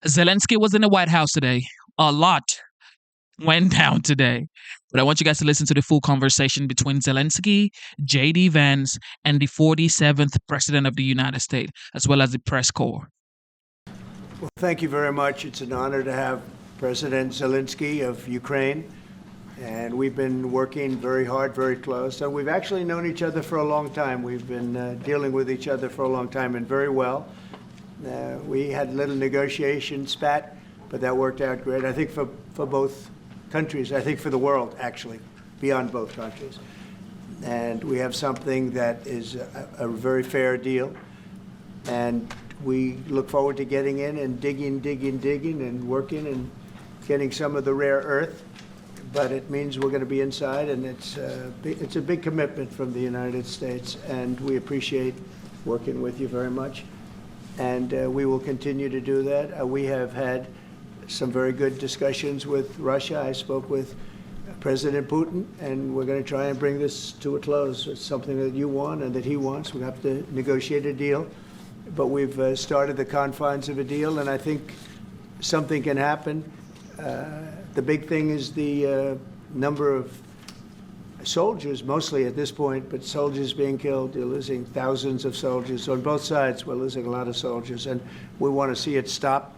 Zelensky was in the White House today. A lot went down today. But I want you guys to listen to the full conversation between Zelenskyy, JD Vance, and the 47th President of the United States, as well as the press corps. Well, thank you very much. It's an honor to have President Zelenskyy of Ukraine. And we've been working very hard, very close. And we've actually known each other for a long time. We've been dealing with each other for a long time and very well. We had a little negotiation spat, but that worked out great. I think for both countries, I think for the world, actually, beyond both countries. And we have something that is a very fair deal. And we look forward to getting in and digging and working and getting some of the rare earth. But it means we're going to be inside, and it's a big commitment from the United States, and we appreciate working with you very much. And we will continue to do that. We have had some very good discussions with Russia. I spoke with President Putin, and we're going to try and bring this to a close. It's something that you want and that he wants. We have to negotiate a deal. But we've started the confines of a deal, and I think something can happen. The big thing is the number of soldiers, mostly at this point, but soldiers being killed. You're losing thousands of soldiers. On both sides, we're losing a lot of soldiers, and we want to see it stop.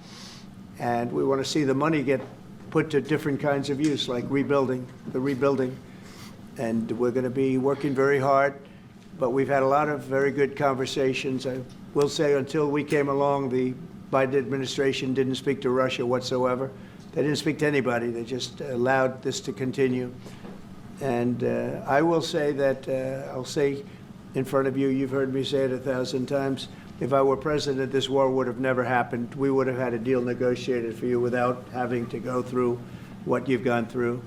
And we want to see the money get put to different kinds of use, like rebuilding. And we're going to be working very hard. But we've had a lot of very good conversations. I will say until we came along, the Biden administration didn't speak to Russia whatsoever. They didn't speak to anybody. They just allowed this to continue. And I will say that, I'll say in front of you, you've heard me say it 1,000 times, if I were president, this war would have never happened. We would have had a deal negotiated for you without having to go through what you've gone through.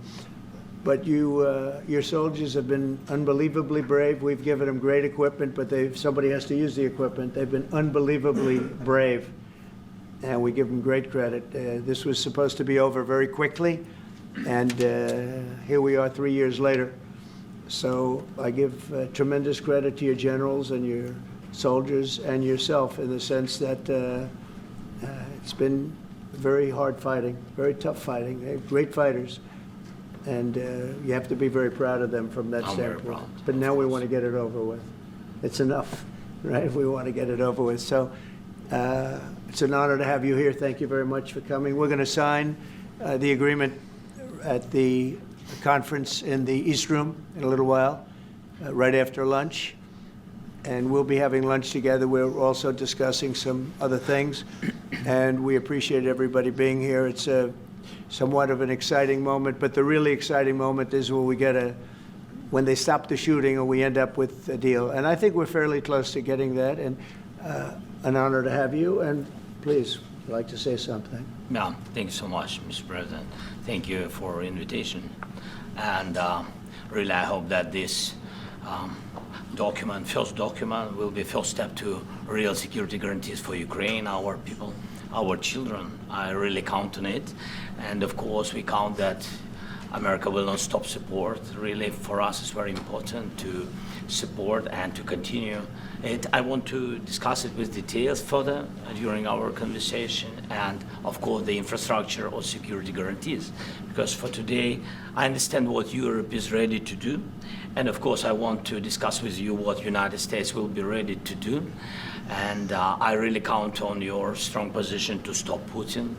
But your soldiers have been unbelievably brave. We've given them great equipment, but somebody has to use the equipment. They've been unbelievably brave, and we give them great credit. This was supposed to be over very quickly, and here we are 3 years later. So I give tremendous credit to your generals and your soldiers and yourself in the sense that it's been very hard fighting, very tough fighting. They're great fighters. And you have to be very proud of them from that standpoint. But now we want to get it over with. It's enough, right? We want to get it over with. So it's an honor to have you here. Thank you very much for coming. We're going to sign the agreement at the conference in the East Room in a little while, right after lunch. And we'll be having lunch together. We're also discussing some other things. And we appreciate everybody being here. It's somewhat of an exciting moment, but the really exciting moment is when they stop the shooting or we end up with a deal. And I think we're fairly close to getting that, and an honor to have you. And please, I'd like to say something. Yeah, thank you so much, Mr. President. Thank you for the invitation. And really, I hope that this first document, will be a first step to real security guarantees for Ukraine, our people, our children. I really count on it. And of course, we count that America will not stop support. Really, for us, it's very important to support and to continue it. I want to discuss it with details further during our conversation, and of course, the infrastructure or security guarantees. Because for today, I understand what Europe is ready to do, and of course, I want to discuss with you what United States will be ready to do. And I really count on your strong position to stop Putin.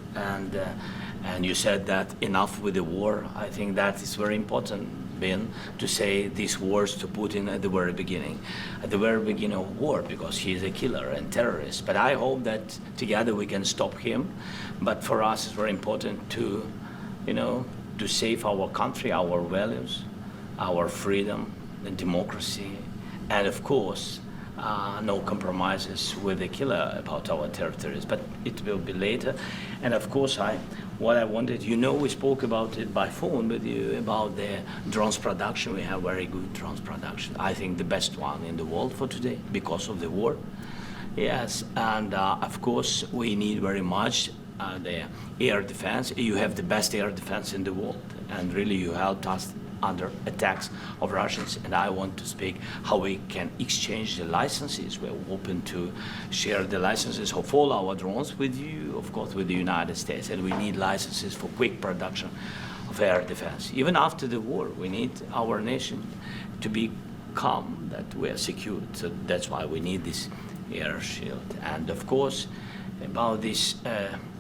And you said that enough with the war. I think that is very important, Ben, to say these words to Putin at the very beginning of war, because he is a killer and terrorist. But I hope that together we can stop him. But for us, it's very important to, to save our country, our values, our freedom and democracy, and of course, no compromises with the killer about our territories, but it will be later. And of course, what I wanted, we spoke about it by phone with you about the drones production. We have very good drones production. I think the best one in the world for today because of the war. Yes, and of course, we need very much the air defense. You have the best air defense in the world, and really you helped us under attacks of Russians. And I want to speak how we can exchange the licenses. We're open to share the licenses of all our drones with you, of course, with the United States. And we need licenses for quick production of air defense. Even after the war, we need our nation to be calm, that we are secure. So that's why we need this air shield. And of course, about this,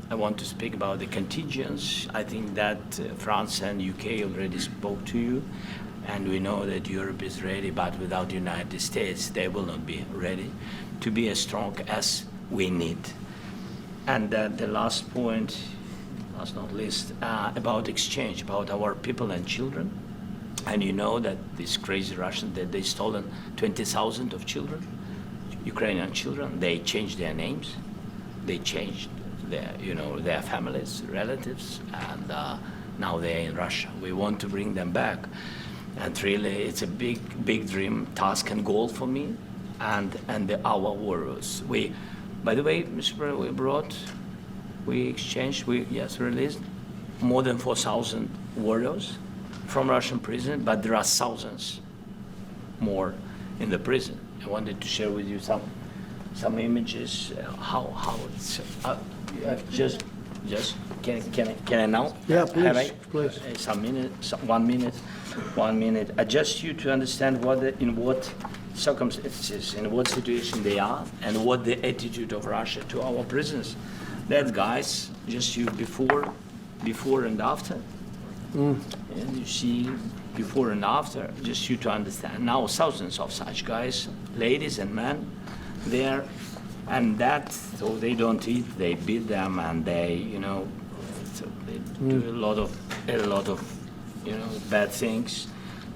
I want to speak about the contingents. I think that France and UK already spoke to you, and we know that Europe is ready, but without the United States, they will not be ready to be as strong as we need. And the last point, last not least, about exchange, about our people and children. And you know that these crazy Russians, that they stolen 20,000 of children, Ukrainian children. They changed their names, they changed their families, relatives, and now they're in Russia. We want to bring them back, and really, it's a big dream, task, and goal for me, and our warriors. By the way, Mr. President, we released more than 4,000 warriors from Russian prison, but there are thousands more in the prison. I wanted to share with you some images. How it's just can I now? Yeah, Have I? please. Some minute, 1 minute. Just you to understand in what circumstances, in what situation they are, and what the attitude of Russia to our prisoners. That guys, just you before and after. And you see before and after, just you to understand. Now thousands of such guys, ladies and men, there, and that, so they don't eat, they beat them, and they, so they do a lot of, bad things.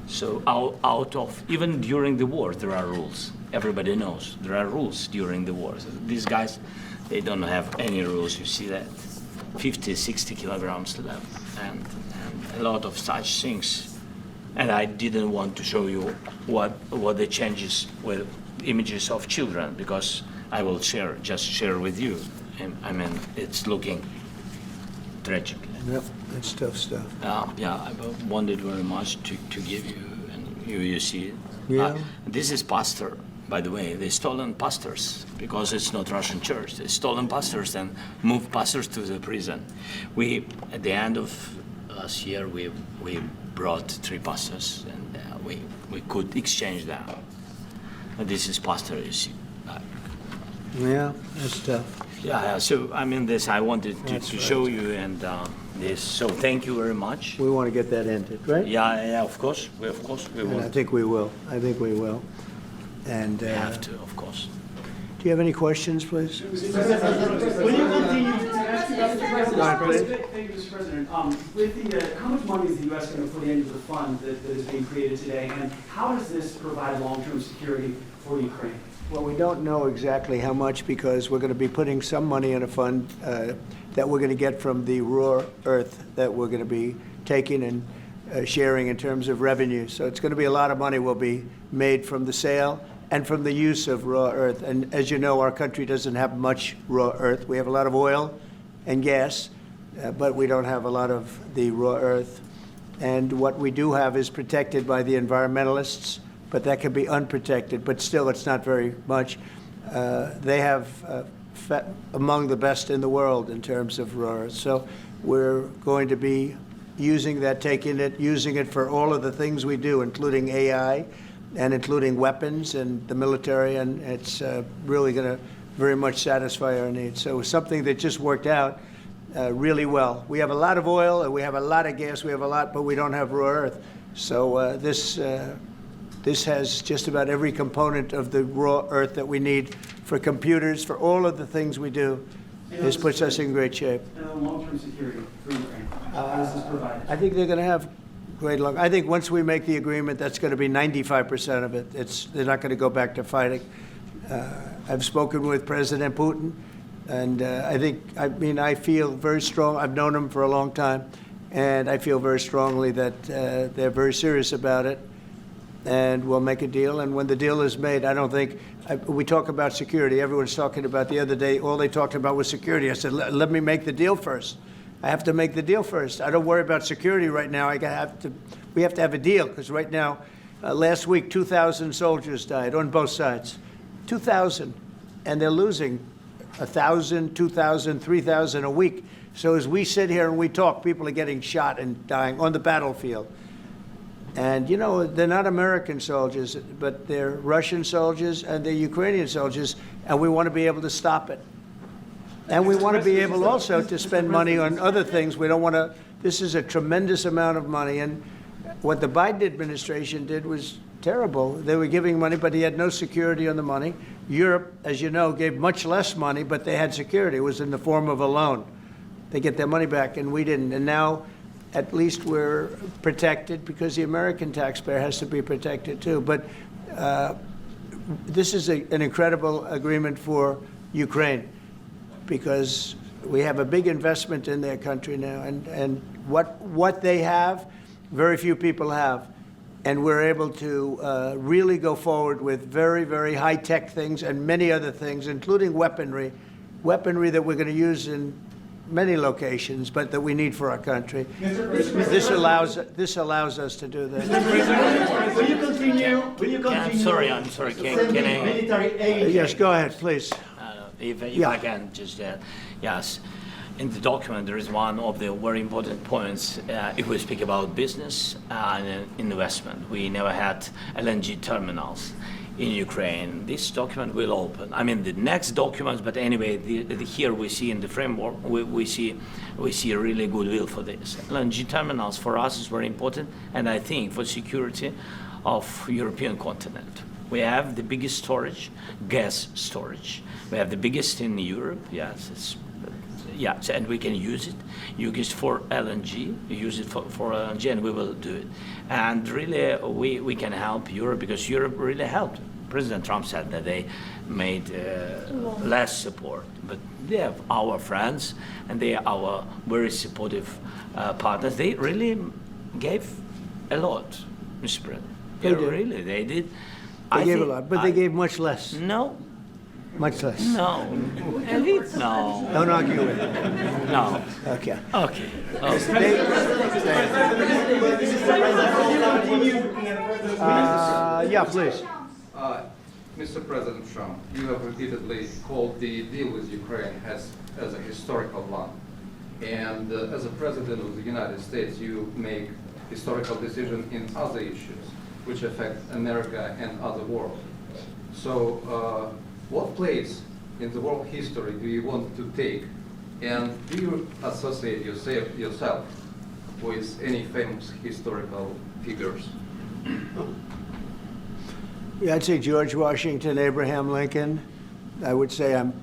So out of, even during the war, there are rules. Everybody knows there are rules during the war. So these guys, they don't have any rules. You see that, 50, 60 kilograms left, and a lot of such things. And I didn't want to show you what the changes with images of children, because I will share with you. And I mean, it's looking tragic. Yep, that's tough stuff. I wanted very much to give you, and you see it. Yeah. This is pastor, by the way. They stolen pastors, because it's not Russian church. They stolen pastors and moved pastors to the prison. We, at the end of last year, we brought 3 pastors, and we could exchange them. This is pastor, you see. Yeah, that's tough. Yeah, so I mean, this I wanted to show you, and this. So thank you very much. We want to get that ended, right? Yeah, of course. We And will. I think we will. And We have to, of course. do you have any questions, please? When you continue to ask about the president, Go ahead, please. Thank you, Mr. President. With the, how much money is the U.S. going to put into the fund that is being created today, and how does this provide long-term security for Ukraine? Well, we don't know exactly how much, because we're going to be putting some money in a fund that we're going to get from the raw earth that we're going to be taking and sharing in terms of revenue. So it's going to be a lot of money will be made from the sale and from the use of raw earth. And as you know, our country doesn't have much raw earth. We have a lot of oil and gas, but we don't have a lot of the raw earth. And what we do have is protected by the environmentalists, but that can be unprotected, but still it's not very much. They have among the best in the world in terms of raw earth. So we're going to be using that, using it for all of the things we do, including AI and including weapons and the military, and it's really going to very much satisfy our needs. So it's something that just worked out really well. We have a lot of oil and we have a lot of gas, but we don't have raw earth. So this has just about every component of the raw earth that we need for computers, for all of the things we do. This puts us in great shape. And long-term security for Ukraine. How does this provide? I think they're going to have great luck. I think once we make the agreement, that's going to be 95% of it. They're not going to go back to fighting. I've spoken with President Putin, and I feel very strong. I've known him for a long time, and I feel very strongly that they're very serious about it. And we'll make a deal. And when the deal is made, I don't think we talk about security. Everyone's talking about the other day. All they talked about was security. I said, let me make the deal first. I have to make the deal first. I don't worry about security right now. I have to we have to have a deal, because right now, last week, 2,000 soldiers died on both sides. 2,000. And they're losing 1,000, 2,000, 3,000 a week. So as we sit here and we talk, people are getting shot and dying on the battlefield. And, you know, they're not American soldiers, but they're Russian soldiers and they're Ukrainian soldiers, and we want to be able to stop it. And we want to be able also to spend money on other things. We don't want to, this is a tremendous amount of money. And what the Biden administration did was terrible. They were giving money, but he had no security on the money. Europe, as you know, gave much less money, but they had security. It was in the form of a loan. They get their money back, and we didn't. And now, at least we're protected, because the American taxpayer has to be protected too. But this is an incredible agreement for Ukraine, because we have a big investment in their country now, and what they have, very few people have. And we're able to really go forward with very, very high-tech things and many other things, including weaponry that we're going to use in many locations, but that we need for our country. This allows us to do that. Mr. President, will you continue? I'm sorry. Can I? Military aid? Yes, go ahead, please. If Yeah. I can just yes. In the document, there is one of the very important points. If we speak about business and investment, we never had LNG terminals in Ukraine. This document will open. I mean, the next document, but anyway, here we see in the framework, we see a really goodwill for this. LNG terminals for us is very important, and I think for security of European continent. We have the biggest storage, gas storage. We have the biggest in Europe. Yes, and we can use it. You use it for LNG. You use it for LNG, and we will do it. And really, we can help Europe, because Europe really helped. President Trump said that they made less support, but they have our friends, and they are our very supportive partners. They really gave a lot, Mr. President. They did. Really, they did. They gave a lot, but they gave much less. No. Much less. No. Elite? No. Don't argue with it. No. Okay. Okay. Yeah, please. Mr. President Trump, you have repeatedly called the deal with Ukraine as a historical one. And as a president of the United States, you make historical decisions in other issues which affect America and other world. So what place in the world history do you want to take? And do you associate yourself with any famous historical figures? Yeah, I'd say George Washington, Abraham Lincoln. I would say I'm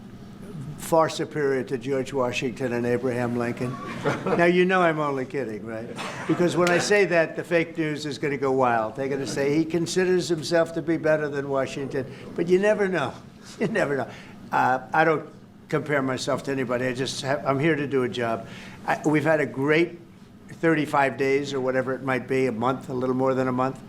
far superior to George Washington and Abraham Lincoln. Now, you know I'm only kidding, right? Because when I say that, the fake news is going to go wild. They're going to say he considers himself to be better than Washington. But you never know. You never know. I don't compare myself to anybody. I'm here to do a job. We've had a great 35 days or whatever it might be, a month, a little more than a month.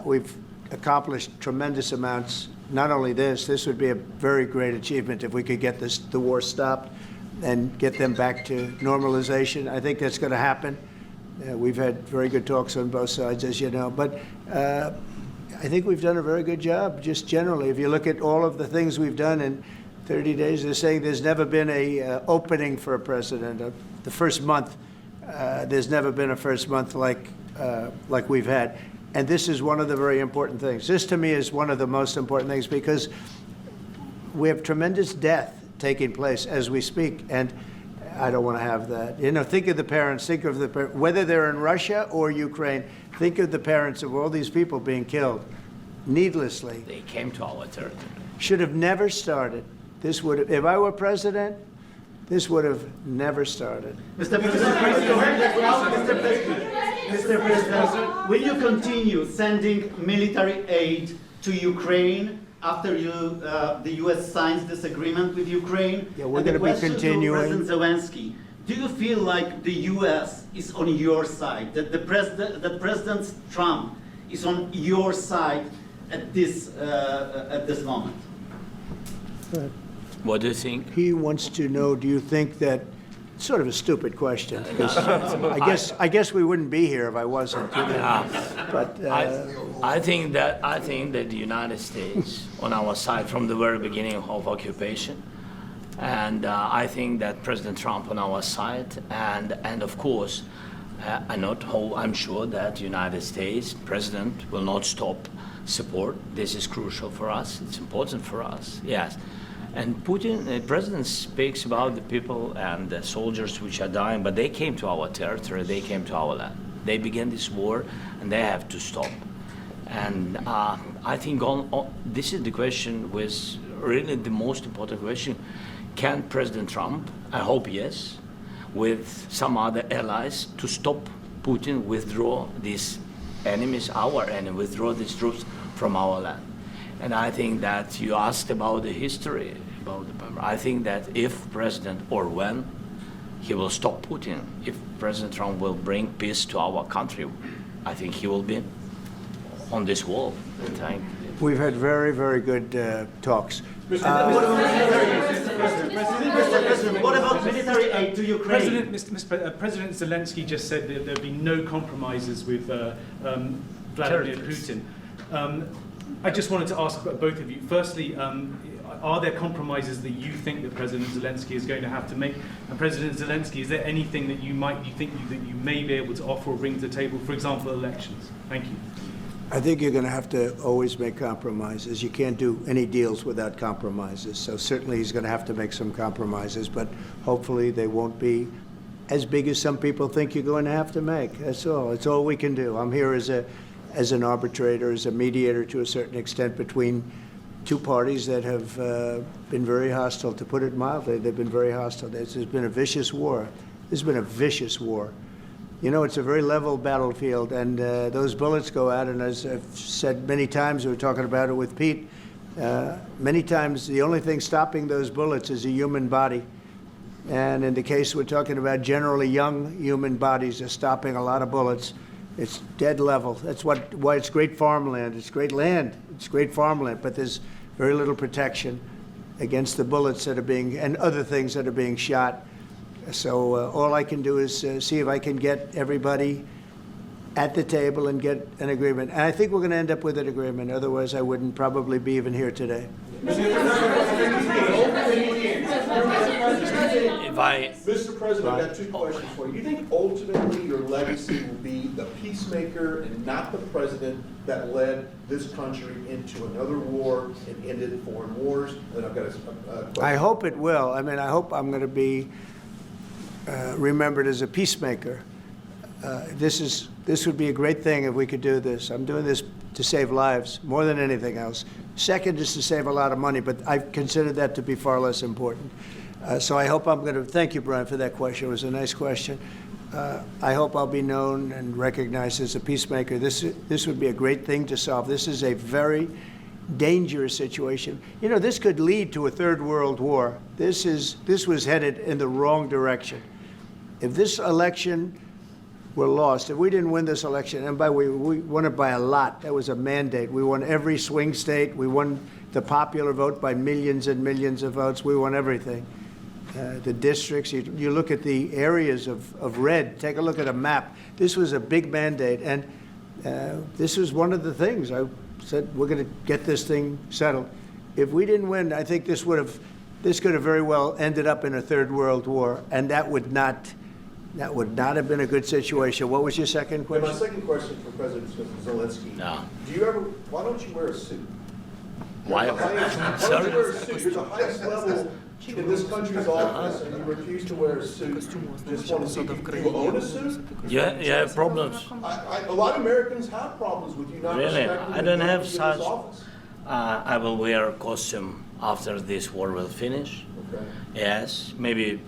We've accomplished tremendous amounts. Not only this would be a very great achievement if we could get the war stopped and get them back to normalization. I think that's going to happen. We've had very good talks on both sides, as you know. But I think we've done a very good job, just generally. If you look at all of the things we've done in 30 days, they're saying there's never been a opening for a president. The first month, there's never been a first month like we've had. And this is one of the very important things. This, to me, is one of the most important things, because we have tremendous death taking place as we speak, and I don't want to have that. You know, think of the parents, whether they're in Russia or Ukraine, think of the parents of all these people being killed needlessly. They came to our territory. Should have never started. This would have, if I were president, this would have never started. Mr. President, will you continue sending military aid to Ukraine after the U.S. signs this agreement with Ukraine? Yeah, we're going to be continuing. President Zelenskyy, do you feel like the U.S. is on your side, that President Trump is on your side at this moment? What do you think? He wants to know, do you think that sort of a stupid question. Because I guess we wouldn't be here if I wasn't. But I think that the United States on our side from the very beginning of occupation, and I think that President Trump on our side, and of course, I'm sure that the United States President will not stop support. This is crucial for us. It's important for us. Yes. And Putin, the president speaks about the people and the soldiers which are dying, but they came to our territory, they came to our land. They began this war, and they have to stop. And I think this is the question, was really the most important question. Can President Trump, I hope yes, with some other allies, to stop Putin, withdraw these enemies, our enemy, withdraw these troops from our land? And I think that you asked about the history, I think that if President, or when, he will stop Putin, if President Trump will bring peace to our country, I think he will be on this wall. We've had very, very good talks. What about military aid to Ukraine? President Zelenskyy just said that there'd be no compromises with Vladimir Putin. I just wanted to ask both of you. Firstly, are there compromises that you think that President Zelenskyy is going to have to make? And President Zelenskyy, is there anything that you think that you may be able to offer or bring to the table? For example, elections. Thank you. I think you're going to have to always make compromises. You can't do any deals without compromises. So certainly he's going to have to make some compromises, but hopefully they won't be as big as some people think you're going to have to make. That's all. It's all we can do. I'm here as an arbitrator, as a mediator to a certain extent between two parties that have been very hostile. To put it mildly, they've been very hostile. There's been a vicious war. There's been a vicious war. You know, it's a very level battlefield, and those bullets go out, and as I've said many times, we were talking about it with Pete, many times the only thing stopping those bullets is a human body. And in the case we're talking about, generally young human bodies are stopping a lot of bullets. It's dead level. That's why it's great farmland. It's great land. It's great farmland, but there's very little protection against the bullets that are being, and other things that are being shot. So all I can do is see if I can get everybody at the table and get an agreement. And I think we're going to end up with an agreement. Otherwise, I wouldn't probably be even here today. Mr. President, I've got two questions for you. You think ultimately your legacy will be the peacemaker and not the president that led this country into another war and ended foreign wars? And then I've got a question. I hope it will. I mean, I hope I'm going to be remembered as a peacemaker. This would be a great thing if we could do this. I'm doing this to save lives more than anything else. Second is to save a lot of money, but I consider that to be far less important. So I hope I'm going to, thank you, Brian, for that question. It was a nice question. I hope I'll be known and recognized as a peacemaker. This would be a great thing to solve. This is a very dangerous situation. You know, this could lead to a third world war. This was headed in the wrong direction. If this election were lost, if we didn't win this election, and we won it by a lot, that was a mandate. We won every swing state. We won the popular vote by millions and millions of votes. We won everything. The districts, you look at the areas of red, take a look at a map. This was a big mandate, and this was one of the things. I said, we're going to get this thing settled. If we didn't win, I think this could have very well ended up in a third world war, and that would not have been a good situation. What was your second question? My second question for President Zelenskyy. No. Why don't you wear a suit? Why? Why don't you wear a suit? You're the highest level in this country's office, and you refuse to wear a suit. Just want to see, do you own a suit? You have problems. A lot of Americans have problems with you not Really? respecting I don't the have authority such. of this office. I will wear a costume after this war will finish. Okay. Yes, maybe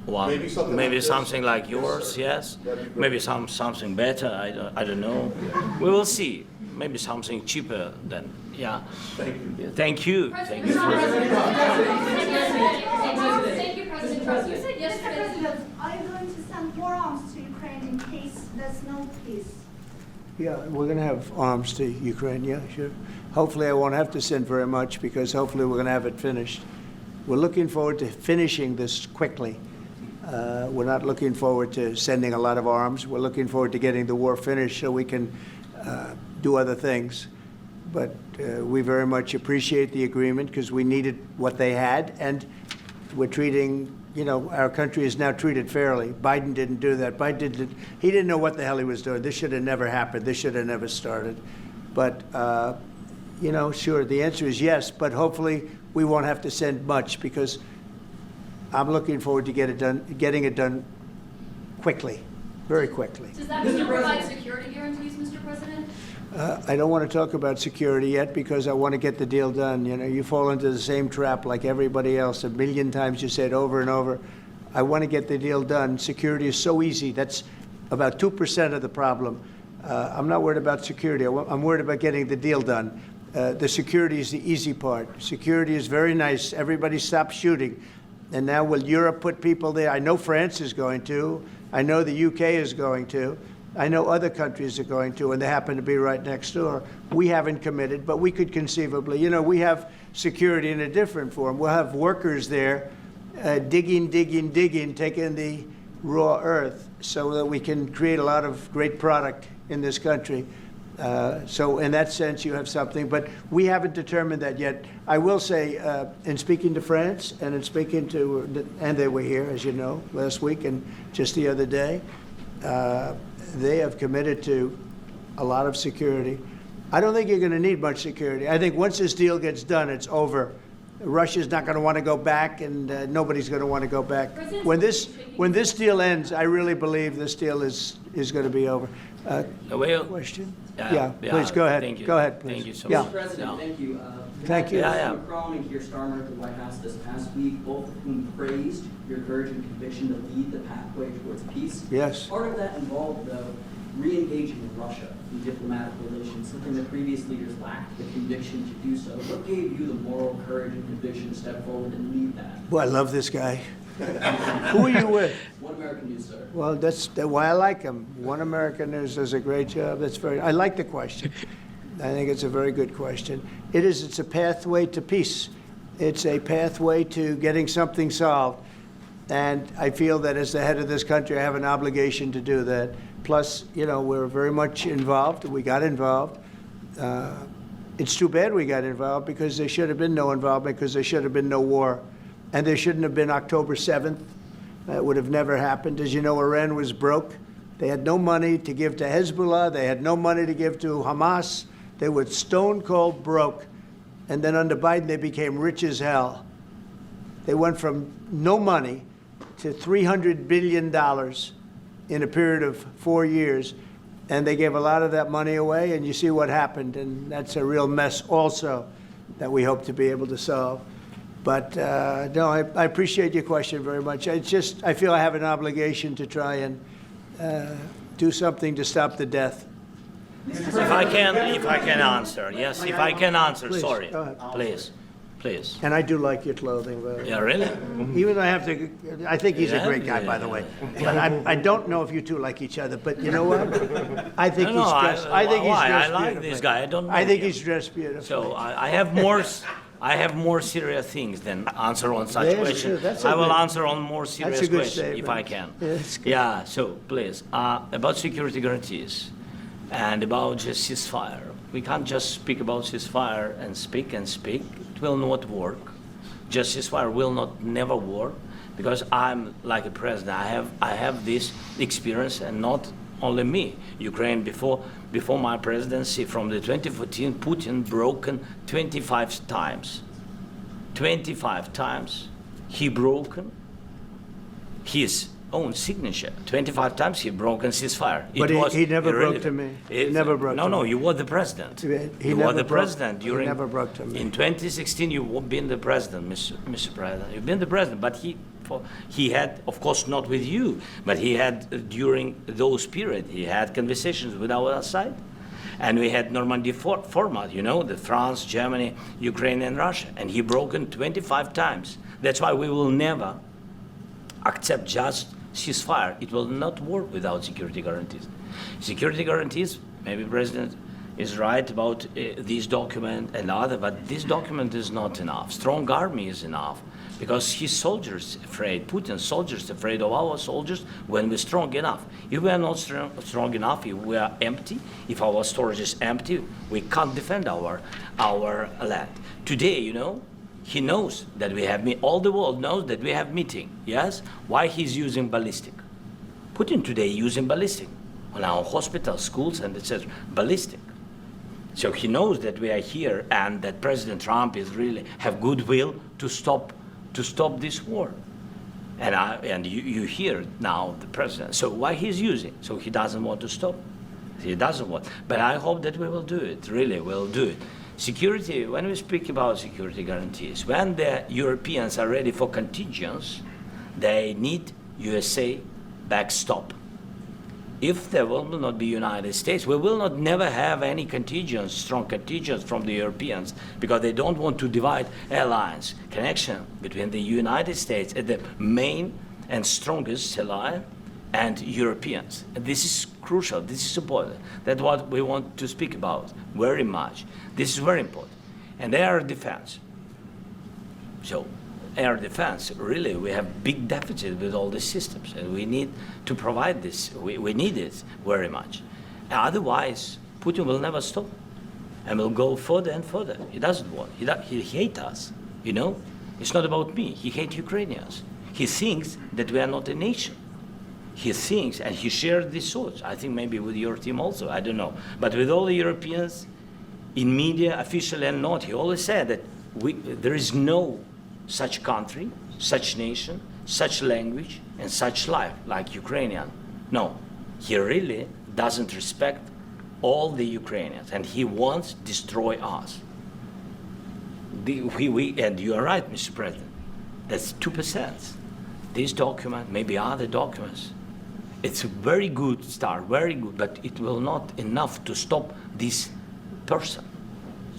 one, Maybe something like this. something like Yes, yours. sir. Yes, That'd be great. maybe something better. I don't know. We will see. Maybe something cheaper than yeah. Thank you. Thank you. Thank you. Thank you, President Trump. You said Mr. yesterday. President, are you going to send more arms to Ukraine in case there's no peace? Yeah, we're going to have arms to Ukraine, yeah, sure. Hopefully I won't have to send very much, because hopefully we're going to have it finished. We're looking forward to finishing this quickly. We're not looking forward to sending a lot of arms. We're looking forward to getting the war finished so we can do other things. But we very much appreciate the agreement because we needed what they had, and we're treating, our country is now treated fairly. Biden didn't do that. He didn't know what the hell he was doing. This should have never happened. This should have never started. But, sure, the answer is yes, but hopefully we won't have to send much because I'm looking forward to getting it done quickly, very quickly. Does that mean you provide security guarantees, Mr. President? I don't want to talk about security yet because I want to get the deal done. You fall into the same trap like everybody else. A million times you say it over and over. I want to get the deal done. Security is so easy. That's about 2% of the problem. I'm not worried about security. I'm worried about getting the deal done. The security is the easy part. Security is very nice. Everybody stopped shooting. And now will Europe put people there? I know France is going to. I know the UK is going to. I know other countries are going to, and they happen to be right next door. We haven't committed, but we could conceivably. We have security in a different form. We'll have workers there digging, taking the raw earth so that we can create a lot of great product in this country. So in that sense, you have something, but we haven't determined that yet. I will say, in speaking to France and in speaking to, and they were here, as you know, last week and just the other day, they have committed to a lot of security. I don't think you're going to need much security. I think once this deal gets done, it's over. Russia's not going to want to go back, and nobody's going to want to go back. When this deal ends, I really believe this deal is going to be over. Question? Yeah, please go ahead. Thank you. Go ahead, please. Thank you so Yeah. much. Mr. President, thank you. Thank you. Macron and Keir Starmer at the White House this past week, both of whom praised your courage and conviction to lead the pathway towards peace. Yes. Part of that involved, though, re-engaging with Russia in diplomatic relations, something that previous leaders lacked the conviction to do so. What gave you the moral courage and conviction to step forward and lead that? Boy, I love this guy. Who are you with? One American News, sir. Well, that's why I like him. One American News does a great job. I like the question. I think it's a very good question. It's a pathway to peace. It's a pathway to getting something solved. And I feel that as the head of this country, I have an obligation to do that. Plus, we're very much involved. We got involved. It's too bad we got involved because there should have been no involvement because there should have been no war. And there shouldn't have been October 7th. That would have never happened. As you know, Iran was broke. They had no money to give to Hezbollah. They had no money to give to Hamas. They were stone cold broke. And then under Biden, they became rich as hell. They went from no money to $300 billion in a period of 4 years. And they gave a lot of that money away, and you see what happened. And that's a real mess also that we hope to be able to solve. But no, I appreciate your question very much. I feel I have an obligation to try and do something to stop the death. If I can answer, yes, if I can answer, Please, sorry, go ahead. please. And I do like your clothing, by the way. Yeah, really? Even though I think he's a great guy, by the Yeah. way. But I don't know if you two like each other. But you know what? I think No, he's I dressed. I think he's why? dressed I like beautifully. this guy. I don't know I think him. he's dressed beautifully. So I have more serious things than answer on such Yes, questions. sure, that's a I will good- answer on more serious good questions if I statement. can. Yeah, that's good. Yeah, so please, about security guarantees and about just ceasefire. We can't just speak about ceasefire and speak. It will not work. Just ceasefire will never work because I'm like a president. I have this experience, and not only me. Ukraine before my presidency, from the 2014, Putin broken 25 times. 25 times he broken his own signature. 25 times he broken ceasefire. But he never broke to me. He never broke to me. No, you were the president. He You never were the broke- president he during. never broke to me. In 2016, you've been the president, Mr. President. You've been the president, but he had, of course, not with you, but he had during those period. He had conversations with our side, and we had Normandy format. The France, Germany, Ukraine, and Russia, and he broken 25 times. That's why we will never accept just ceasefire. It will not work without security guarantees. Security guarantees, maybe President is right about this document and other, but this document is not enough. Strong army is enough. because his soldiers afraid, Putin's soldiers afraid of our soldiers when we're strong enough. If we are not strong enough, if we are empty, if our storage is empty, we can't defend our land. Today, you know, he knows that we have, all the world knows that we have meeting, yes? Why he's using ballistic? Putin today using ballistic on our hospitals, schools, and etc. Ballistic. So he knows that we are here and that President Trump is really have goodwill to stop this war. And you hear now the president. So why he's using? So he doesn't want to stop. He doesn't want. But I hope that we will do it. Really, we'll do it. Security. When we speak about security guarantees, when the Europeans are ready for contingents, they need USA backstop. If there will not be United States, we will not never have any contingents, strong contingents from the Europeans, because they don't want to divide alliance connection between the United States as the main and strongest ally and Europeans. And this is crucial. This is important. That's what we want to speak about very much. This is very important. And air defense. So air defense, really, we have big deficit with all these systems, and we need to provide this. We need it very much. Otherwise, Putin will never stop, and will go further and further. He doesn't want. He hates us, you know? It's not about me. He hates Ukrainians. He thinks that we are not a nation. He thinks, and he shares these thoughts, I think maybe with your team also, I don't know. But with all the Europeans, in media, officially and not, he always said that there is no such country, such nation, such language, and such life like Ukrainian. No, he really doesn't respect all the Ukrainians, and he wants to destroy us. And you are right, Mr. President, that's 2%. This document, maybe other documents, it's a very good start, very good, but it will not enough to stop this person.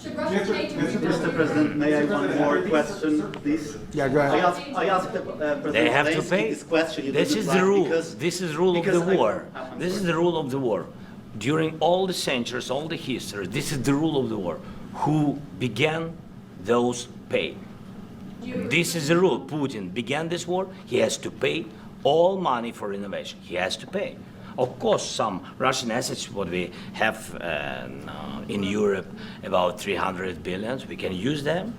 Should Russia change its Mr. President, may I one more question, please? Yeah, go ahead. I asked President They have to Zelenskyy pay. this question. He This didn't is like the rule. because- This is the rule of the because I- war. I'm This is sorry. the rule of the war. During all the centuries, all the history, this is the rule of the war. Who began, those pay. This is the rule. Putin began this war. He has to pay all money for innovation. He has to pay. Of course, some Russian assets, what we have in Europe, about 300 billions, we can use them.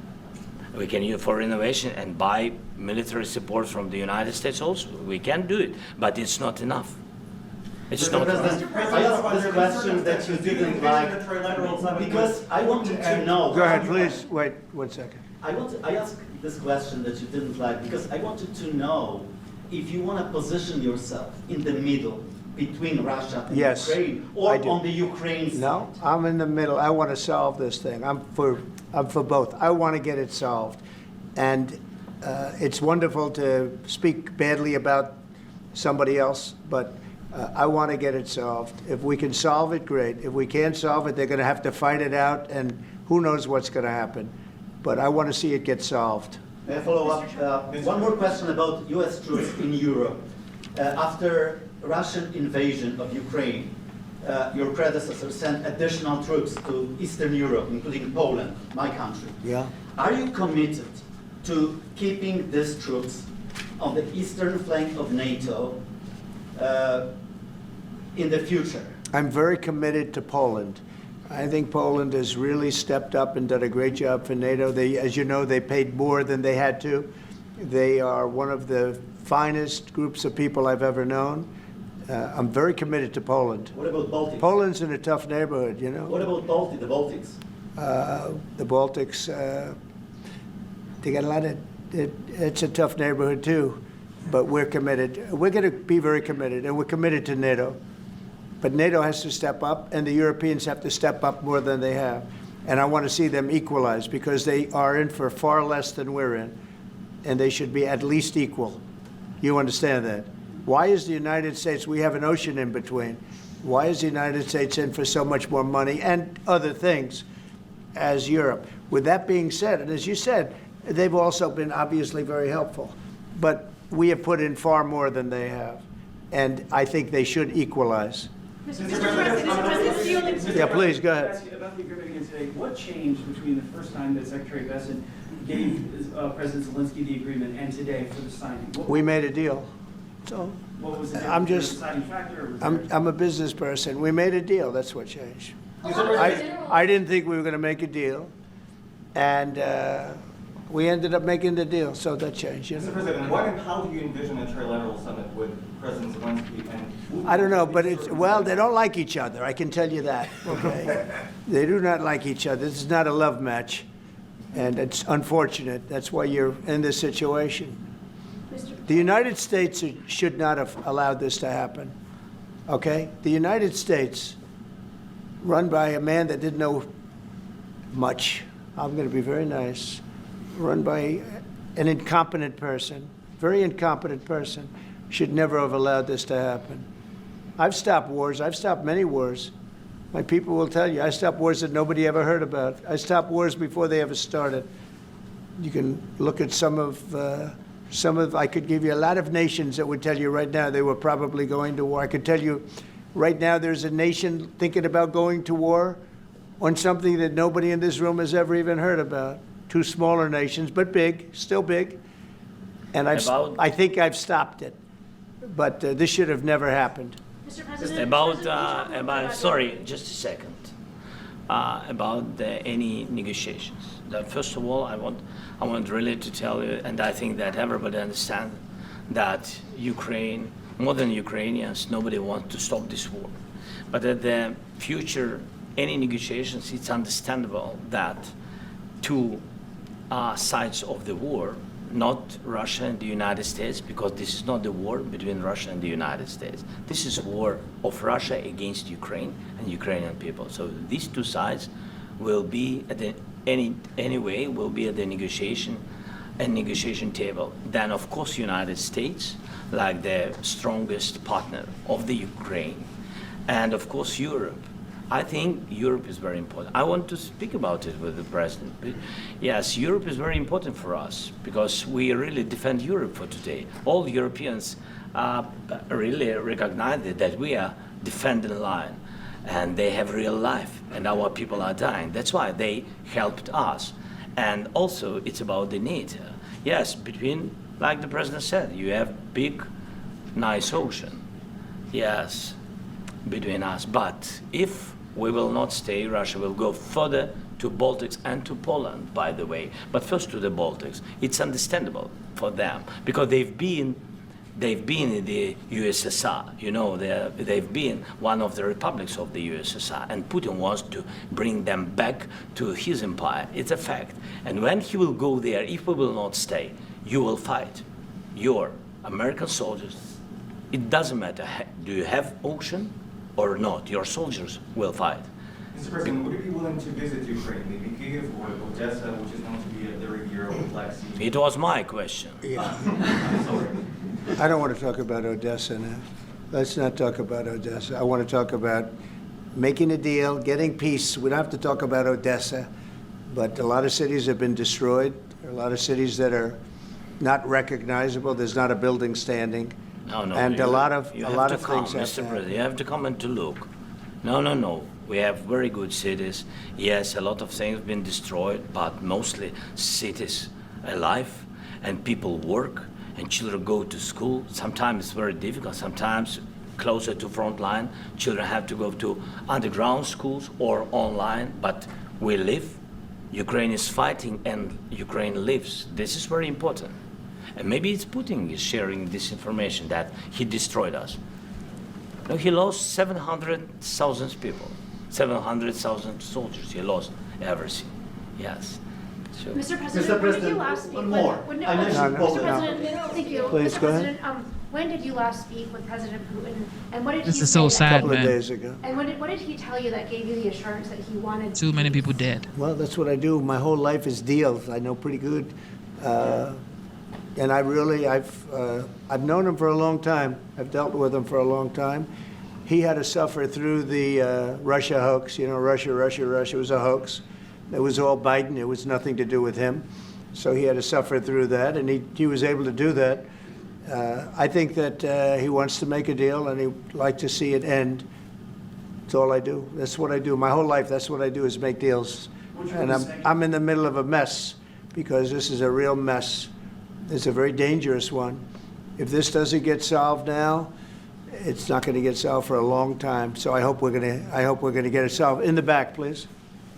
We can use for innovation and buy military support from the United States also. We can do it, but it's not enough. It's Mr. not President, I asked this question that you didn't like because I wanted to know. Go ahead, please. Wait 1 second. I asked this question that you didn't like because I wanted to know if you want to position yourself in the middle between Russia and Yes, Ukraine, I or do. on the Ukraine side. No, I'm in the middle. I want to solve this thing. I'm for both. I want to get it solved. And it's wonderful to speak badly about somebody else, but I want to get it solved. If we can solve it, great. If we can't solve it, they're going to have to fight it out, and who knows what's going to happen. But I want to see it get solved. May I follow up? One more question about U.S. troops in Europe. After Russian invasion of Ukraine, your predecessor sent additional troops to Eastern Europe, including Poland, my country. Yeah. Are you committed to keeping these troops on the eastern flank of NATO in the future? I'm very committed to Poland. I think Poland has really stepped up and done a great job for NATO. They, as you know, they paid more than they had to. They are one of the finest groups of people I've ever known. I'm very committed to Poland. What about Baltics? Poland's in a tough neighborhood, you know. What about the Baltics? The Baltics, they got a lot of, it's a tough neighborhood too, but we're committed. We're going to be very committed, and we're committed to NATO. But NATO has to step up, and the Europeans have to step up more than they have. And I want to see them equalize, because they are in for far less than we're in, and they should be at least equal. You understand that? Why is the United States, we have an ocean in between, why is the United States in for so much more money and other things as Europe? With that being said, and as you said, they've also been obviously very helpful, but we have put in far more than they have, and I think they should equalize. Mr. President, Yeah, please, go ahead. About the agreement again today, what changed between the first time that Secretary Bessent gave President Zelenskyy the agreement and today for the signing. We made a deal. So What was the I'm difference? just, Was there a deciding factor? Or was there- I'm a business person. We made a deal. That's what changed. General- I didn't think we were going to make a deal, and we ended up making the deal, so that changed. You Mr. know? President, what and how do you envision a trilateral summit with President Zelenskyy and? I don't know, but well, they don't like each other. I can tell you that. Okay, they do not like each other. This is not a love match, and it's unfortunate. That's why you're in this situation. The United States should not have allowed this to happen. Okay, the United States, run by a man that didn't know much. I'm going to be very nice. Run by an incompetent person, very incompetent person, should never have allowed this to happen. I've stopped wars. I've stopped many wars. My people will tell you, I stopped wars that nobody ever heard about. I stopped wars before they ever started. You can look at some of, I could give you a lot of nations that would tell you right now they were probably going to war. I could tell you right now there's a nation thinking about going to war on something that nobody in this room has ever even heard about. Two smaller nations, but big, still big. And I think I've stopped it. But this should have never happened. Mr. President, Sorry, just a second. About any negotiations. First of all, I want really to tell you, and I think that everybody understands that Ukraine, more than Ukrainians, nobody wants to stop this war. But at the future, any negotiations, it's understandable that two sides of the war, not Russia and the United States, because this is not the war between Russia and the United States. This is a war of Russia against Ukraine and Ukrainian people. So these two sides will be at the anyway will be at the negotiation table. Then of course United States, like the strongest partner of the Ukraine, and of course Europe. I think Europe is very important. I want to speak about it with the president. Yes, Europe is very important for us because we really defend Europe for today. All Europeans really recognize that we are defending the line, and they have real life, and our people are dying. That's why they helped us. And also, it's about the NATO. Yes, between, like the president said, you have big, nice ocean. Yes, between us. But if we will not stay, Russia will go further to Baltics and to Poland, by the way. But first to the Baltics. It's understandable for them because they've been in the USSR. You know, they've been one of the republics of the USSR, and Putin wants to bring them back to his empire. It's a fact. And when he will go there, if we will not stay, you will fight. Your American soldiers, it doesn't matter, do you have ocean or not, your soldiers will fight. Mr. President, would you be willing to visit Ukraine, maybe Kyiv or Odessa, which is known to be a very Euro Black Sea? It was my question. Yeah. Sorry. I don't want to talk about Odessa now. Let's not talk about Odessa. I want to talk about making a deal, getting peace. We don't have to talk about Odessa, but a lot of cities have been destroyed. There are a lot of cities that are not recognizable. There's not a building standing. No, and a lot of things Mr. President, you have to come and to look. No. We have very good cities. Yes, a lot of things have been destroyed, but mostly cities alive, and people work, and children go to school. Sometimes it's very difficult. Sometimes closer to front line, children have to go to underground schools or online. But we live. Ukraine is fighting, and Ukraine lives. This is very important. And maybe it's Putin is sharing this information that he destroyed us. No, he lost 700,000 people, 700,000 soldiers. He lost everything. Yes. So. Mr. President, Mr. when did you President, last speak? one more. When, I mentioned Mr. Poland. President, thank you. Please, Mr. go ahead. President, when did you last speak with President Putin? And what did This he is so say sad, A couple of man. days ago. And what did he tell you that gave you the assurance that he wanted? Too many people dead. Well, that's what I do. My whole life is deals. I know pretty good. And I've known him for a long time. I've dealt with him for a long time. He had to suffer through the Russia hoax. You know, Russia was a hoax. It was all Biden. It was nothing to do with him. So he had to suffer through that, and he was able to do that. I think that he wants to make a deal, and he'd like to see it end. That's all I do. That's what I do. My whole life, that's what I do is make deals. And I'm in the middle of a mess because this is a real mess. It's a very dangerous one. If this doesn't get solved now, it's not going to get solved for a long time. So I hope we're going to get it solved. In the back, please.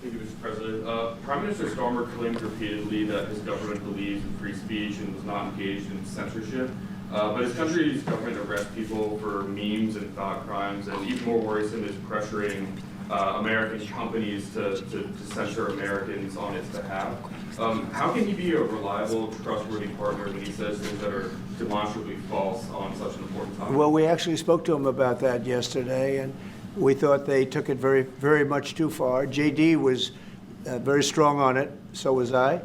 Thank you, Mr. President. Prime Minister Starmer claimed repeatedly that his government believes in free speech and was not engaged in censorship. But his country's government arrests people for memes and thought crimes, and even more worrisome is pressuring American companies to censor Americans on its behalf. How can he be a reliable, trustworthy partner when he says things that are demonstrably false on such an important topic? Well, we actually spoke to him about that yesterday, and we thought they took it very, very much too far. JD was very strong on it. So was I.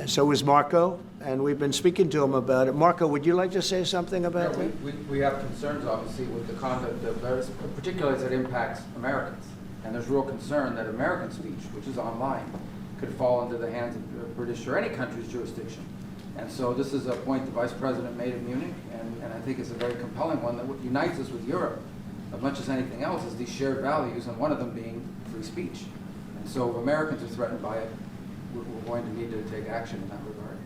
So was Marco. And we've been speaking to him about it. Marco, would you like to say something about that? We have concerns, obviously, with the conduct of various, particularly as it impacts Americans. And there's real concern that American speech, which is online, could fall into the hands of the British or any country's jurisdiction. And so this is a point the Vice President made in Munich, and I think it's a very compelling one that unites us with Europe as much as anything else is these shared values, and one of them being free speech. And so if Americans are threatened by it, we're going to need to take action in that regard.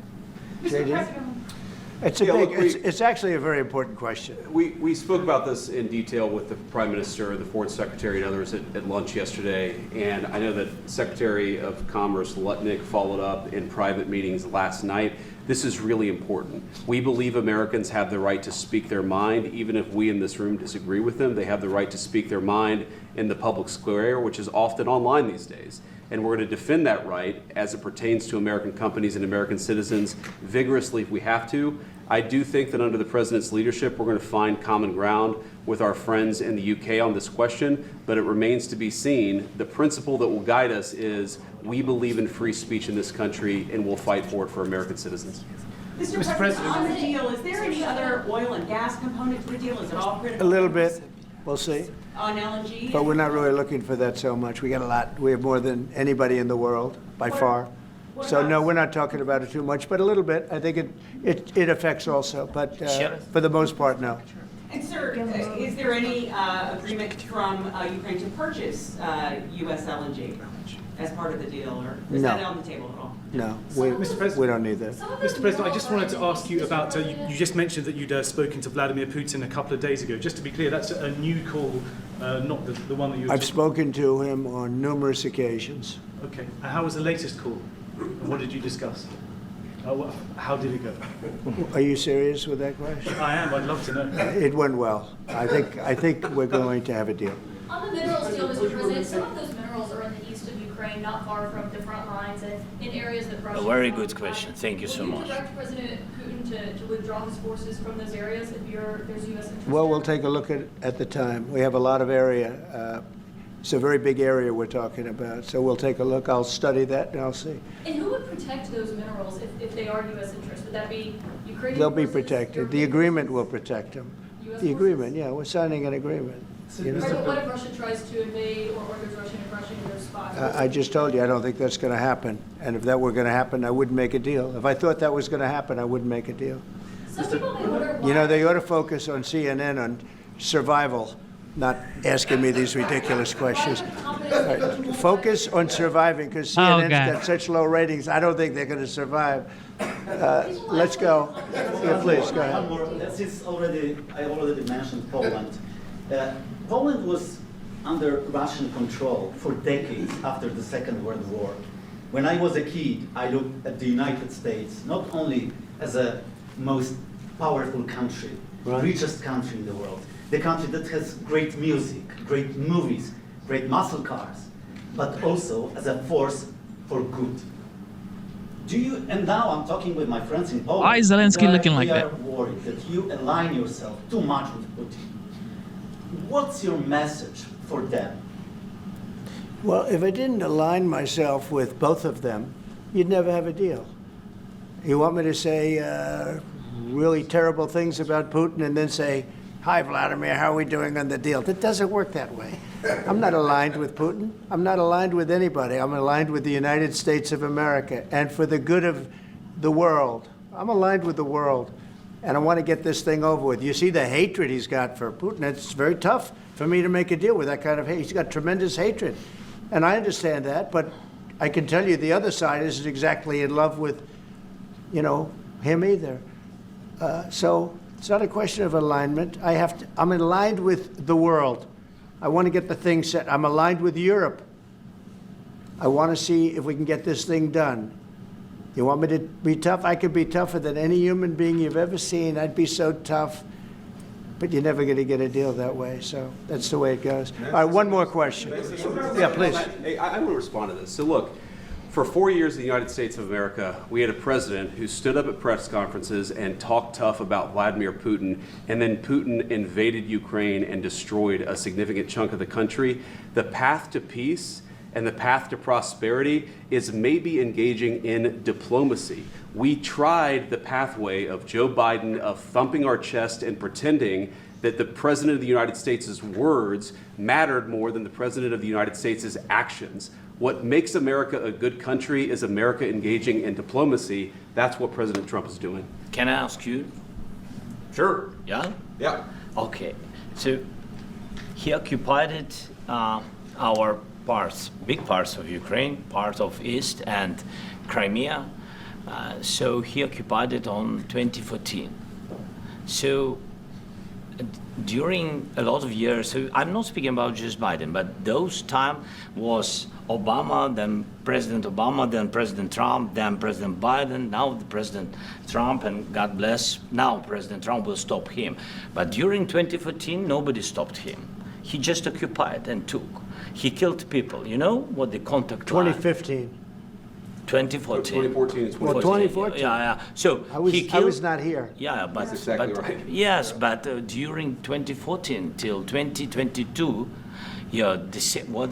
It's actually a very important question. We spoke about this in detail with the Prime Minister, the Foreign Secretary, and others at lunch yesterday. And I know that Secretary of Commerce Lutnick followed up in private meetings last night. This is really important. We believe Americans have the right to speak their mind, even if we in this room disagree with them. They have the right to speak their mind in the public square, which is often online these days. And we're going to defend that right as it pertains to American companies and American citizens vigorously if we have to. I do think that under the President's leadership, we're going to find common ground with our friends in the UK on this question, but it remains to be seen. The principle that will guide us is we believe in free speech in this country, and we'll fight for it for American citizens. Mr. President, on the deal, is there any other oil and gas component to the deal? Is it all critical? A little bit. We'll see. On LNG? But we're not really looking for that so much. We got a lot. We have more than anybody in the world, by far. So no, we're not talking about it too much, but a little bit. I think it affects also, but for the most part, no. And sir, is there any agreement from Ukraine to purchase U.S. LNG as part of the deal, or is that on the table at all? No, Mr. President, we don't need that. Mr. President, I just wanted to ask you about, you just mentioned that you'd spoken to Vladimir Putin a couple of days ago. Just to be clear, that's a new call, not the one that you were I've spoken to him on numerous occasions. Okay. And how was the latest call? And what did you discuss? How did it go? Are you serious with that question? I am. I'd love to know. It went well. I think we're going to have a deal. On the minerals deal, Mr. President, some of those minerals are in the east of Ukraine, not far from the front lines, and in areas that Russia... A very good question. Thank you so much. Will you direct President Putin to withdraw his forces from those areas if there's U.S. interest? Well, we'll take a look at the time. We have a lot of area. It's a very big area we're talking about, so we'll take a look. I'll study that, and I'll see. And who would protect those minerals if they are U.S. interest? Would that be Ukrainian They'll be forces, protected. European The agreement forces? will protect them. US The agreement, yeah, we're signing an agreement. You know? Right, but what if Russia tries to invade or there's Russian aggression in those spots? I just told you, I don't think that's going to happen. And if that were going to happen, I wouldn't make a deal. If I thought that was going to happen, I wouldn't make a deal. Some people may wonder why... You know, they ought to focus on CNN on survival, not asking me these ridiculous questions. Right. Focus on surviving, because CNN's got such low ratings. I don't think they're going to survive. Let's go. Yeah, please, go ahead. One more. Since I already mentioned Poland. Poland was under Russian control for decades after the Second World War. When I was a kid, I looked at the United States not only as a most powerful country, richest country in the world, the country that has great music, great movies, great muscle cars, but also as a force for good. And now I'm talking with my friends in Poland. Why is Zelenskyy looking like that? They are worried that you align yourself too much with Putin. What's your message for them? Well, if I didn't align myself with both of them, you'd never have a deal. You want me to say really terrible things about Putin and then say, "Hi, Vladimir, how are we doing on the deal?" That doesn't work that way. I'm not aligned with Putin. I'm not aligned with anybody. I'm aligned with the United States of America and for the good of the world. I'm aligned with the world, and I want to get this thing over with. You see the hatred he's got for Putin. It's very tough for me to make a deal with that kind of hate. He's got tremendous hatred, and I understand that, but I can tell you the other side isn't exactly in love with, him either. So it's not a question of alignment. I'm aligned with the world. I want to get the thing set. I'm aligned with Europe. I want to see if we can get this thing done. You want me to be tough? I could be tougher than any human being you've ever seen. I'd be so tough. But you're never going to get a deal that way. So that's the way it goes. All right, one more question. Yeah, please. Hey, I want to respond to this. So look, for 4 years in the United States of America, we had a president who stood up at press conferences and talked tough about Vladimir Putin, and then Putin invaded Ukraine and destroyed a significant chunk of the country. The path to peace and the path to prosperity is maybe engaging in diplomacy. We tried the pathway of Joe Biden, of thumping our chest and pretending that the President of the United States' words mattered more than the President of the United States' actions. What makes America a good country is America engaging in diplomacy. That's what President Trump is doing. Can I ask you? Sure. Yeah? Yeah. Okay. So he occupied our parts, big parts of Ukraine, part of East and Crimea. So he occupied it on 2014. So during a lot of years, so I'm not speaking about just Biden, but those time was Obama, then President Obama, then President Trump, then President Biden, now the President Trump, and God bless, now President Trump will stop him. But during 2014, nobody stopped him. He just occupied and took. He killed people. You know what the contact 2015. 2014. 2014 is Well, 2014. Yeah. So I was not here. Yeah, but That's exactly right. Yes, but during 2014 till 2022, the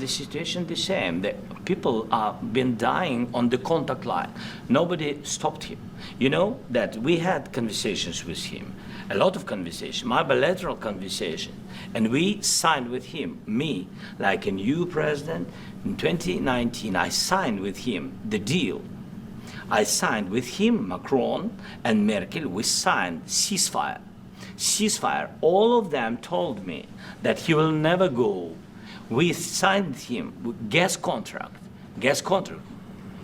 situation the same. The people have been dying on the contact line. Nobody stopped him. You know that we had conversations with him, a lot of conversation, my bilateral conversation, and we signed with him, me, like a new president. In 2019, I signed with him the deal. I signed with him, Macron and Merkel, we signed ceasefire. Ceasefire, all of them told me that he will never go. We signed him with gas contract.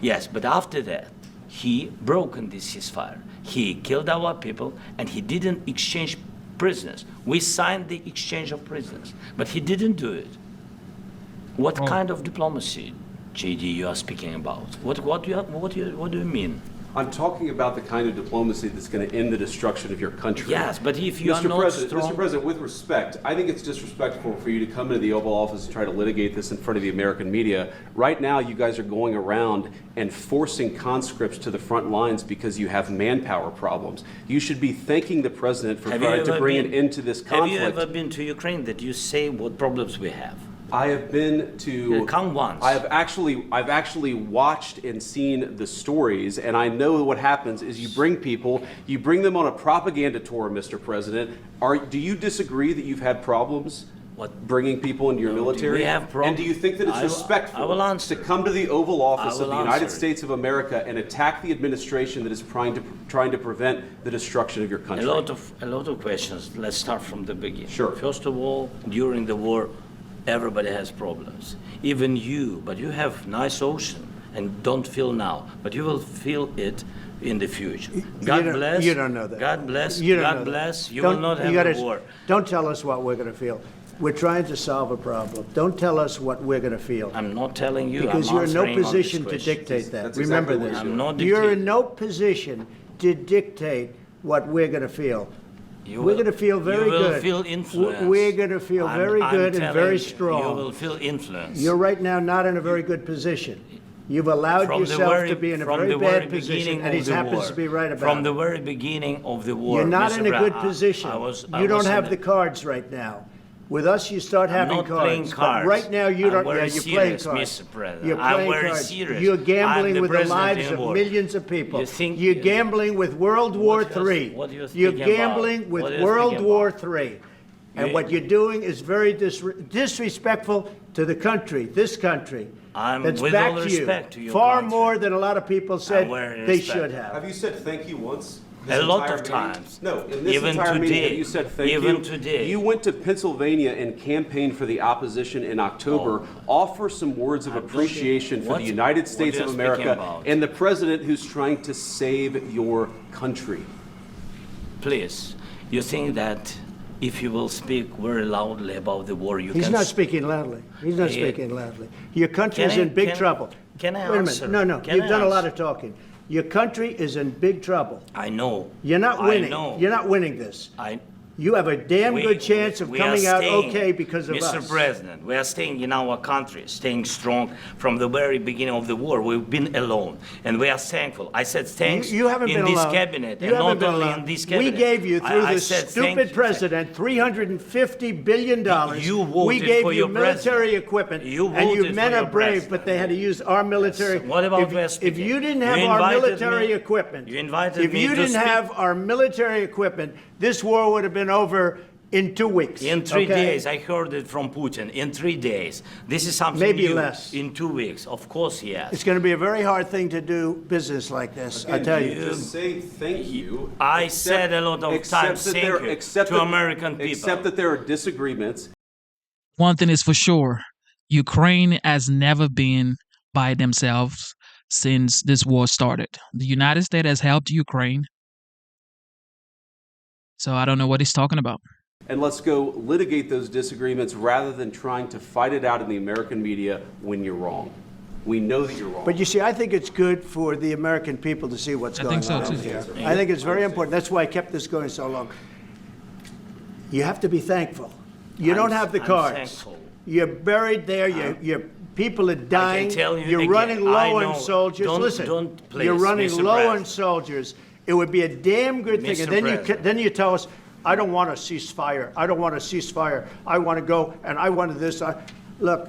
Yes, but after that, he broken this ceasefire. He killed our people and he didn't exchange prisoners. We signed the exchange of prisoners, but he didn't do it. What kind of diplomacy, JD, you are speaking about? What do you mean? I'm talking about the kind of diplomacy that's going to end the destruction of your country. Yes, but if you are not strong... Mr. President, with respect, I think it's disrespectful for you to come into the Oval Office and try to litigate this in front of the American media. Right now, you guys are going around and forcing conscripts to the front lines because you have manpower problems. You should be thanking the President for trying to bring an end to this conflict. Have you ever been to Ukraine that you say what problems we have? I have been to. Come once. I've actually watched and seen the stories, and I know what happens is you bring them on a propaganda tour, Mr. President. Do you disagree that you've had problems? Bringing people into your military? We have problems. And do you think that it's respectful to come to the Oval Office of the United States of America and attack the administration that is trying to prevent the destruction of your country? A lot of questions. Let's start from the beginning. Sure. First of all, during the war, everybody has problems, even you, but you have nice ocean and don't feel now, but you will feel it in the future. God bless. You don't know that. God bless. You don't God know bless. that. You will not have a war. Don't tell us what we're going to feel. We're trying to solve a problem. Don't tell us what we're going to feel. I'm not telling you. Because you're in no position to dictate that. Remember this. You're in no position to dictate what we're going to feel. We're going to feel very good. You will feel influence. We're going to feel very good and very strong. You will feel influence. You're right now not in a very good position. You've allowed yourself to be in a very bad position, and he happens to be right about it. From the very beginning of the war. You're not in a good position. You don't have the cards right now. With us, you start having cards. I'm not playing cards. But right now, you don't. Yeah, you're playing cards. Mr. President. You're playing cards. Serious. You're gambling with the lives of millions of people. You're gambling with World War III. You're gambling with World War III. And what you're doing is very disrespectful to the country, this country. That's back to you. Far more than a lot of people said they should have. Have you said thank you once? A lot of times. No, in this Even entire meeting, today. have you said thank you? Even today. You went to Pennsylvania and campaigned for the opposition in October. Offer some words of appreciation for the United States of America and the president who's trying to save your country. Please, you think that if you will speak very loudly about the war, you He's can... not speaking loudly. He's not speaking loudly. Your country is in big trouble. Can I Wait a answer? minute. No, Can you've I done a lot answer? of talking. Your country is in big trouble. I know. You're not winning. I know. You're not winning this. You have a damn good chance of we are coming out staying, okay because of us. Mr. President, we are staying in our country, staying strong from the very beginning of the war. We've been alone, and we are thankful. I said thanks You haven't in been this alone. cabinet, You and haven't not been only alone. in this cabinet. We gave you, through I this said stupid president, $350 billion. You voted we gave for you your military president. equipment, You and you voted men for are your brave, president. but they had to use our military. What about if you didn't have You our invited military me- equipment, You invited if me you to didn't speak. have our military equipment, this war would have been over in 2 weeks. In 3 okay? days, I heard it from Putin. In 3 days, this is something Maybe new. less. In 2 weeks, of course, yes. It's going to be a very hard thing to do business like this, I tell you. Just say thank you. I said a lot of times that thank there- you except to that- American people. Except that there are disagreements. One thing is for sure, Ukraine has never been by themselves since this war started. The United States has helped Ukraine. So I don't know what he's talking about. And let's go litigate those disagreements rather than trying to fight it out in the American media when you're wrong. We know that you're wrong. But you see, I think it's good for the American people to see what's going think so, on too. over here. I think it's very important. That's why I kept this going so long. You have to be thankful. You don't have the I'm cards. thankful. You're buried there. Your people are dying. tell you You're again, running low I on know. soldiers. Don't- Listen, don't, please, you're running Mr. low on President. soldiers. It would be a damn good thing. Mr. And President. then you tell us, I don't want a ceasefire. I don't want a ceasefire. I want to go and I want this. Look,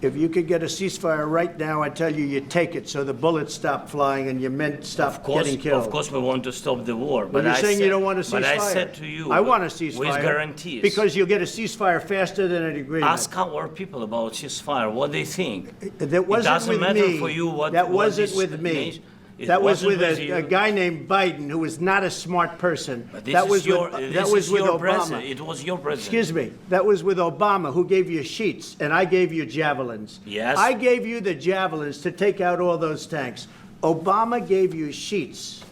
if you could get a ceasefire right now, I tell you, you take it so the bullets stop flying and your men stop getting killed. Of course, we want to stop the war. But you're saying you don't want a ceasefire. But I said to you, I want a ceasefire. with guarantees. Because you'll get a ceasefire faster than an agreement. Ask our people about ceasefire, what they think. That wasn't it doesn't with matter me. for you what. That what wasn't this with me. nation- it That was wasn't with you. a guy named Biden, who was not a smart person. But this That is was your, with, this that was is with your Obama. president. It was your president. Excuse me. That was with Obama, who gave you sheets, and I gave you javelins. Yes. I gave you the javelins to take out all those tanks. Obama gave you sheets.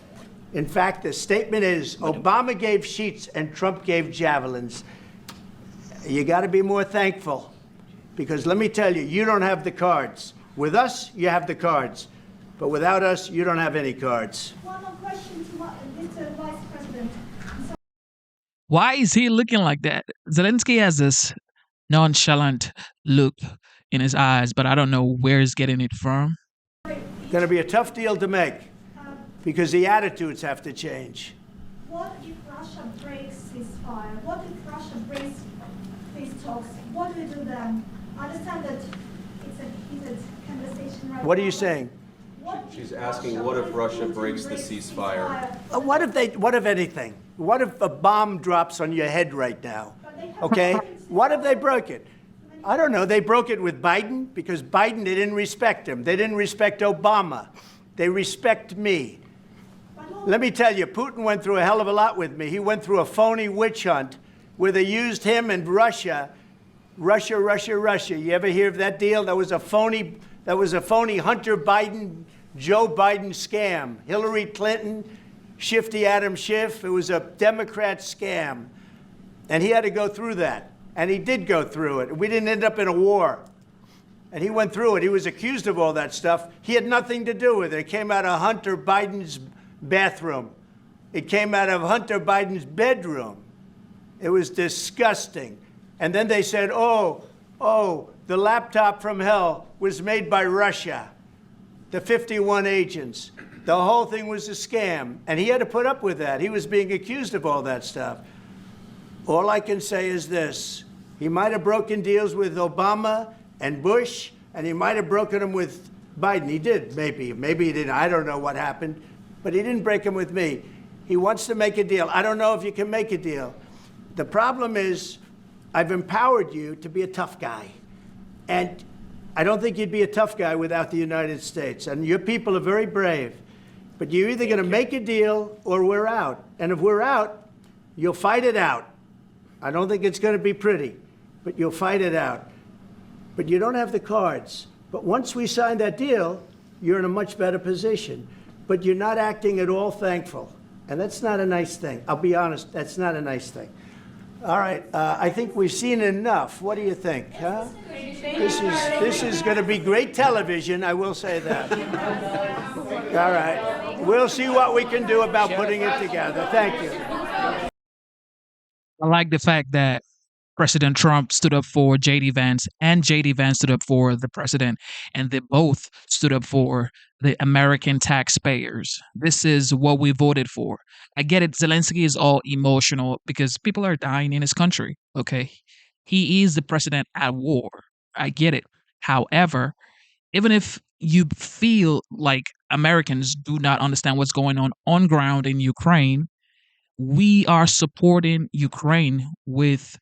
In fact, the statement is Obama gave sheets and Trump gave javelins. You got to be more thankful, because let me tell you, you don't have the cards. With us, you have the cards. But without us, you don't have any cards. One more question to Mr. Vice President. Why is he looking like that? Zelensky has this nonchalant look in his eyes, but I don't know where he's getting it from. Going to be a tough deal to make, because the attitudes have to change. What if Russia breaks ceasefire? What if Russia breaks peace talks? What do we do then? I understand that it's a heated conversation right now. What are you but saying? what if She's asking, what if Russia breaks the ceasefire? What if anything? What if a bomb drops on your head right now? Okay? What if they broke it? I don't know. They broke it with Biden because Biden, they didn't respect him. They didn't respect Obama. They respect me. Let me tell you, Putin went through a hell of a lot with me. He went through a phony witch hunt where they used him and Russia. Russia. You ever hear of that deal? That was a phony Hunter Biden, Joe Biden scam. Hillary Clinton, Shifty Adam Schiff. It was a Democrat scam. And he had to go through that. And he did go through it. We didn't end up in a war. And he went through it. He was accused of all that stuff. He had nothing to do with it. It came out of Hunter Biden's bathroom. It came out of Hunter Biden's bedroom. It was disgusting. And then they said, oh, the laptop from hell was made by Russia, the 51 agents. The whole thing was a scam. And he had to put up with that. He was being accused of all that stuff. All I can say is this. He might have broken deals with Obama and Bush, and he might have broken them with Biden. He did, maybe. Maybe he didn't. I don't know what happened. But he didn't break them with me. He wants to make a deal. I don't know if you can make a deal. The problem is I've empowered you to be a tough guy. And I don't think you'd be a tough guy without the United States. And your people are very brave. But you're either going to make a deal or we're out. And if we're out, you'll fight it out. I don't think it's going to be pretty, but you'll fight it out. But you don't have the cards. But once we sign that deal, you're in a much better position. But you're not acting at all thankful. And that's not a nice thing. I'll be honest, that's not a nice thing. All right, I think we've seen enough. What do you think? Huh? This is going to be great television, I will say that. All right, we'll see what we can do about putting it together. Thank you. I like the fact that President Trump stood up for JD Vance and JD Vance stood up for the president, and they both stood up for the American taxpayers. This is what we voted for. I get it. Zelensky is all emotional because people are dying in his country. Okay. He is the president at war. I get it. However, even if you feel like Americans do not understand what's going on ground in Ukraine, we are supporting Ukraine with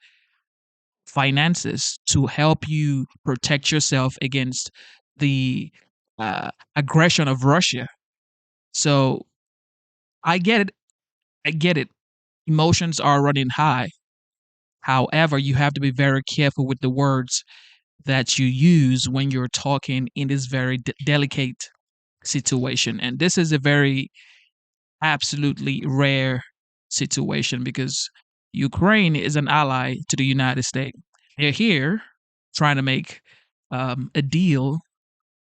finances to help you protect yourself against the aggression of Russia. So I get it. I get it. Emotions are running high. However, you have to be very careful with the words that you use when you're talking in this very delicate situation. And this is a very absolutely rare situation because Ukraine is an ally to the United States. They're here trying to make a deal,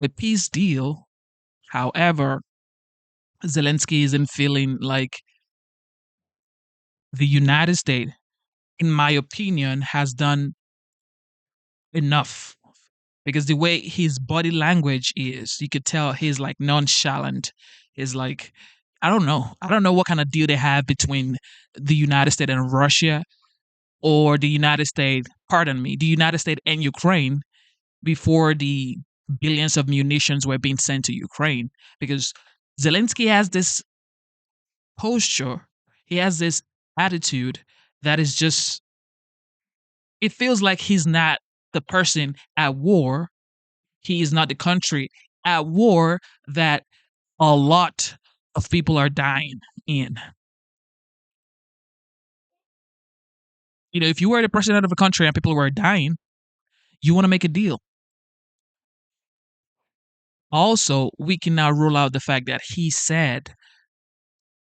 a peace deal. However, Zelensky isn't feeling like the United States, in my opinion, has done enough because the way his body language is, you could tell he's like nonchalant. He's like, I don't know. I don't know what kind of deal they have between the United States and Russia or the United States, pardon me, the United States and Ukraine before the billions of munitions were being sent to Ukraine. Because Zelensky has this posture, he has this attitude that is just, it feels like he's not the person at war. He is not the country at war that a lot of people are dying in. You know, if you were the president of a country and people were dying, you want to make a deal. Also, we can now rule out the fact that he said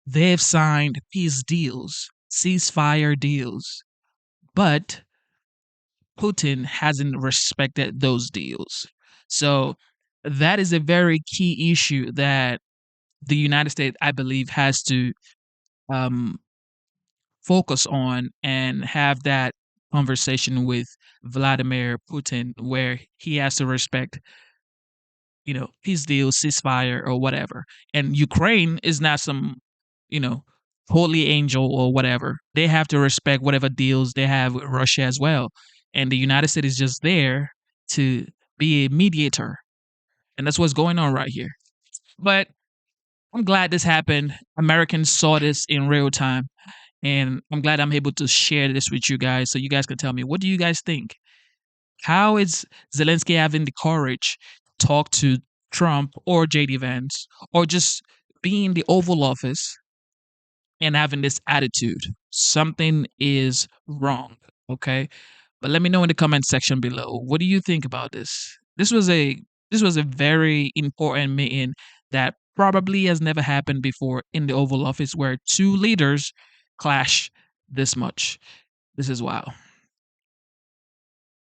they've signed peace deals, ceasefire deals, but Putin hasn't respected those deals. So that is a very key issue that the United States, I believe, has to um, focus on and have that conversation with Vladimir Putin, where he has to respect, you know, peace deals, ceasefire, or whatever. And Ukraine is not some, you know, holy angel or whatever. They have to respect whatever deals they have with Russia as well. And the United States is just there to be a mediator. And that's what's going on right here. But I'm glad this happened. Americans saw this in real time. And I'm glad I'm able to share this with you guys so you guys can tell me, what do you guys think? How is Zelensky having the courage to talk to Trump or JD Vance or just being in the Oval Office and having this attitude? Something is wrong, okay? But let me know in the comment section below. What do you think about this? This was a very important meeting that probably has never happened before in the Oval Office where two leaders clash this much. This is wow.